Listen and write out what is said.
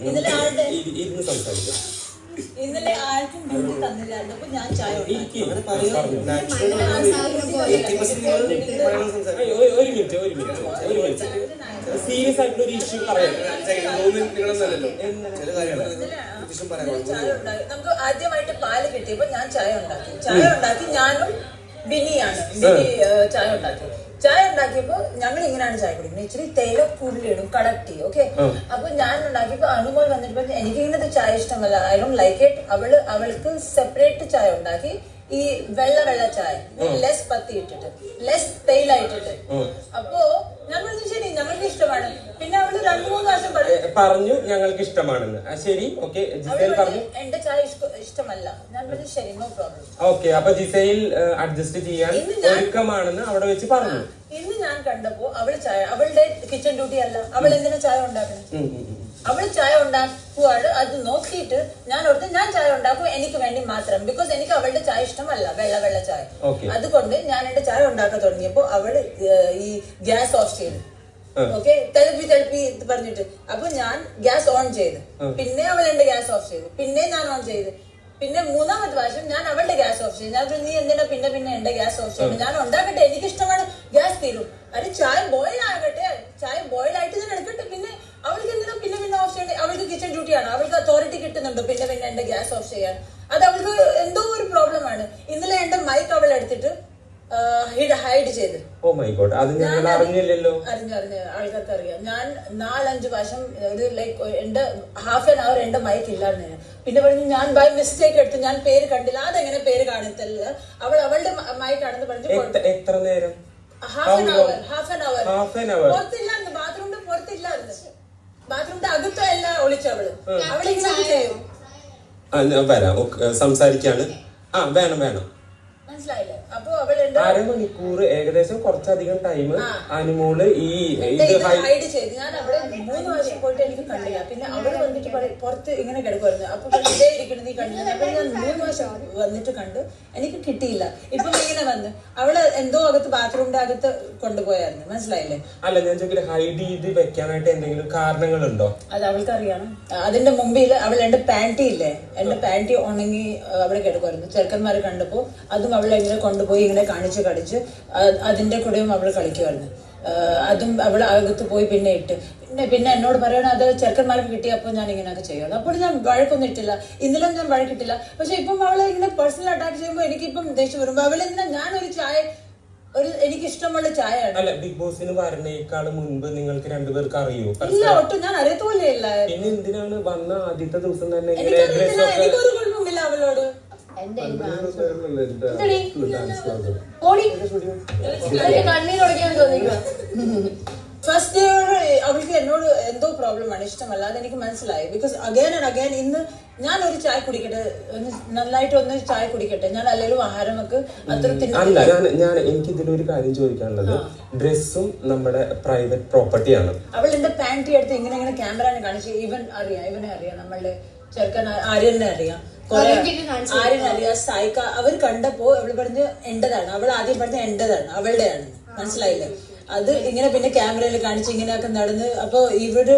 ഇരുന്ന് സംസാരിക്കാം. ഇന്നലെ ആർക്കും ഡ്യൂട്ടി തന്നില്ലായിരുന്നു. അപ്പൊ ഞാൻ ചായ ഒരു മിനിറ്റ് സീരിയസ് ആയിട്ടുള്ള ഒരു ഇഷ്യൂ പറയാം. ചായ ഉണ്ടാക്കി. നമുക്ക് ആദ്യമായിട്ട് പാല് കിട്ടിയപ്പോ ഞാൻ ചായ ഉണ്ടാക്കി ഞാനും ബിനിയാണ് ചായ ഉണ്ടാക്കി. ചായ ഉണ്ടാക്കിയപ്പോ ഞങ്ങൾ ഇങ്ങനെയാണ് ചായ കുടിക്കുന്നത്. ഇച്ചിരി തേയില കൂടുതലിടും, കളക്ട് ചെയ്യും. ഓക്കെ, അപ്പൊ ഞാൻ ഉണ്ടാക്കിയപ്പോ അനുമോൾ വന്നിട്ട് എനിക്ക് ഇങ്ങനത്തെ ചായ ഇഷ്ടമല്ല, ഐ ഡോണ്ട് ലൈക്ക് ഇറ്റ്. അവൾക്ക് സെപ്പറേറ്റ് ചായ ഉണ്ടാക്കി, ഈ വെള്ള ചായ ലെസ് പത്തി ഇട്ടിട്ട്, ലെസ് തേയില ഇട്ടിട്ട്. അപ്പോ ഞാൻ പറഞ്ഞു ശരി ഞങ്ങൾക്ക് ഇഷ്ടമാണ്. പിന്നെ അവള് 2-3 പ്രാവശ്യം പറഞ്ഞു ഞങ്ങൾക്ക് ഇഷ്ടമാണെന്ന്. ശരി, ഓക്കെ. ജിസേൽ പറഞ്ഞു എന്റെ ചായ ഇഷ്ടമല്ല. ഞാൻ പറഞ്ഞു ശരി, നോ പ്രോബ്ലം. ഓക്കെ, അപ്പൊ ജിസേൽ അഡ്ജസ്റ്റ് ചെയ്യാൻ ഒരുക്കമാണെന്ന് അവിടെ വെച്ച് പറഞ്ഞു. ഇന്ന് ഞാൻ കണ്ടപ്പോ അവളുടെ കിച്ചൺ ഡ്യൂട്ടി അല്ല, അവൾ എന്തിനാ ചായ ഉണ്ടാക്കണം? അവള് ചായ ഉണ്ടാക്കുവാണ്. അത് നോക്കിയിട്ട് ഞാൻ ഓർത്ത് ഞാൻ ചായ ഉണ്ടാക്കും എനിക്ക് വേണ്ടി മാത്രം. ബിക്കോസ് എനിക്ക് അവളുടെ ചായ ഇഷ്ടമല്ല, വെള്ള ചായ. അതുകൊണ്ട് ഞാൻ എന്റെ ചായ ഉണ്ടാക്കാൻ തുടങ്ങിയപ്പോ അവള് ഈ ഗ്യാസ് ഓഫ് ചെയ്തു. ഓക്കെ, തെളിപ്പി പറഞ്ഞിട്ട്. അപ്പൊ ഞാൻ ഗ്യാസ് ഓൺ ചെയ്തു. പിന്നെ അവൾ എന്റെ ഗ്യാസ് ഓഫ് ചെയ്തു. പിന്നെ ഞാൻ ഓൺ ചെയ്തു. പിന്നെ 3ാമത്തെ പ്രാവശ്യം ഞാൻ അവളുടെ ഗ്യാസ് ഓഫ് ചെയ്തു. ഞാൻ നീ എന്തിനാ പിന്നെ എന്റെ ഗ്യാസ് ഓഫ് ചെയ്തു? ഞാൻ ഉണ്ടാക്കട്ടെ, എനിക്ക് ഇഷ്ടമാണ്, ഗ്യാസ് തീരും. അത് ചായ ബോയിൽ ആകട്ടെ, ചായ ബോയിൽ ആയിട്ട് ഞാൻ എടുക്കട്ടെ. പിന്നെ അവൾക്ക് എന്തിനാ പിന്നെ ഓഫ് ചെയ്യണ്ടേ? അവൾക്ക് കിച്ചൺ ഡ്യൂട്ടിയാണ്, അവൾക്ക് അതോറിറ്റി കിട്ടുന്നുണ്ടോ പിന്നെ എന്റെ ഗ്യാസ് ഓഫ് ചെയ്യാൻ? അത് അവൾക്ക് എന്തോ ഒരു പ്രോബ്ലം ആണ്. ഇന്നലെ എന്റെ മൈക്ക് അവൾ എടുത്തിട്ട് ഹൈഡ് ചെയ്ത്. ഓ മൈ ഗോഡ്, അത് ഞങ്ങൾ അറിഞ്ഞില്ലല്ലോ. അറിഞ്ഞു ആൾക്കാർക്ക് അറിയാം. ഞാൻ 4-5 പ്രാവശ്യം ഒരു ലൈക്ക് എന്റെ ഹാഫ് ആൻ അവർ എന്റെ മൈക്ക് ഇല്ലായിരുന്നു. പിന്നെ പറഞ്ഞു ഞാൻ ബൈ മിസ്റ്റേക്ക് എടുത്തു, ഞാൻ പേര് കണ്ടില്ല. അതെങ്ങനെ പേര് കാണത്തില്ല? അവളുടെ മൈക്കാണെന്ന് പറഞ്ഞു. എത്ര നേരം? ഹാഫ് ആൻ അവർ പുറത്തില്ലായിരുന്നു, ബാത്റൂമിന്റെ പുറത്തില്ലായിരുന്നു. ബാത്റൂമിന്റെ അകത്തല്ല ഒളിച്ചവള്. അവളിങ്ങനെ ചെയ്യും. വരാം, സംസാരിക്കാണ്. വേണം മനസ്സിലായില്ലേ? അപ്പൊ അവൾ 1/2 മണിക്കൂർ ഏകദേശം കുറച്ചധികം ടൈം അനുമോള് ഈ ഹൈഡ് ചെയ്ത്. ഞാൻ അവിടെ 3 പ്രാവശ്യം പോയിട്ട് എനിക്ക് കണ്ടില്ല. പിന്നെ അവള് വന്നിട്ട് പുറത്ത് ഇങ്ങനെ കിടക്കുമായിരുന്നു. അപ്പൊ ഇതേ ഇരിക്കണം, നീ കണ്ടില്ല. അപ്പൊ ഞാൻ 3 പ്രാവശ്യം വന്നിട്ട് കണ്ട്, എനിക്ക് കിട്ടിയില്ല. ഇപ്പൊ ഇങ്ങനെ വന്ന് അവള് എന്തോ ബാത്റൂമിന്റെ അകത്ത് കൊണ്ടുപോയായിരുന്നു. മനസ്സിലായില്ലേ? അല്ല, ഞാൻ ചോദിക്കട്ടെ, ഹൈഡ് ചെയ്ത് വെക്കാനായിട്ട് എന്തെങ്കിലും കാരണങ്ങളുണ്ടോ? അത് അവൾക്ക് അറിയണം. അതിന്റെ മുമ്പിൽ അവൾ എന്റെ പാന്റി ഇല്ലേ, എന്റെ പാന്റി ഉണങ്ങി അവിടെ കിടക്കുമായിരുന്നു. ചെറുക്കന്മാര് കണ്ടപ്പോ അതും അവൾ ഇങ്ങനെ കൊണ്ടുപോയി ഇങ്ങനെ കാണിച്ച് അതിന്റെ കൂടെയും അവൾ കളിക്കുമായിരുന്നു. അതും അവൾ അകത്ത് പോയി പിന്നെ ഇട്ട് പിന്നെ എന്നോട് പറയണം അത് ചെറുക്കന്മാർക്ക് കിട്ടിയപ്പോൾ ഞാൻ ഇങ്ങനെയൊക്കെ ചെയ്യുള്ളൂ. അപ്പോൾ ഞാൻ വഴക്കൊന്നും ഇട്ടില്ല. ഇന്നലെ ഞാൻ വഴക്കിട്ടില്ല. പക്ഷെ ഇപ്പം അവളെ ഇങ്ങനെ പേഴ്സണൽ അറ്റാക്ക് ചെയ്യുമ്പോൾ എനിക്കിപ്പം ദേഷ്യം വരുമ്പോ അവളെന്താ ഞാനൊരു ചായ എനിക്ക് ഇഷ്ടമുള്ള ചായയാണ്. അല്ല, ബിഗ് ബോസിന് വരണേക്കാൾ മുൻപ് നിങ്ങൾക്ക് 2 പേർക്ക് അറിയോ? ഇല്ല, ഒട്ടും ഞാൻ അറിയത്തോലേ ഇല്ല. പിന്നെ എന്തിനാണ് വന്ന ആദ്യത്തെ ദിവസം തന്നെ എനിക്കൊരു കുഴപ്പമില്ല അവളോട്. ഫസ്റ്റ് അവൾക്ക് എന്നോട് എന്തോ പ്രോബ്ലം ആണ്, ഇഷ്ടമല്ല. അതെനിക്ക് മനസ്സിലായി. ബിക്കോസ് അഗൈൻ ആൻഡ് അഗൈൻ ഇന്ന് ഞാൻ ഒരു ചായ കുടിക്കട്ടെ, നന്നായിട്ട് ചായ കുടിക്കട്ടെ. ഞാൻ അല്ലെങ്കിലും ആഹാരമൊക്കെ അത്ര അല്ല. ഞാൻ എനിക്ക് ഇതിലൊരു കാര്യം ചോദിക്കാനുള്ളത്, ഡ്രസ്സും നമ്മുടെ പ്രൈവറ്റ് പ്രോപ്പർട്ടിയാണ്. അവൾ എന്റെ പാന്റി എടുത്ത് ഇങ്ങനെ ക്യാമറനെ കാണിച്ച് ഇവനെ അറിയാം, നമ്മളുടെ ചെറുക്കൻ ആര്യനെ അറിയാം, ആര്യനറിയാം, സായിക്ക. അവർ കണ്ടപ്പോ അവള് പറഞ്ഞ് എന്റേതാണ്. അവൾ ആദ്യം പറഞ്ഞ എന്റേതാണ്, അവളുടെയാണ്. മനസ്സിലായില്ലേ? അത് ഇങ്ങനെ പിന്നെ ക്യാമറയിൽ കാണിച്ച് ഇങ്ങനെയൊക്കെ നടന്ന്. അപ്പൊ ഇവര്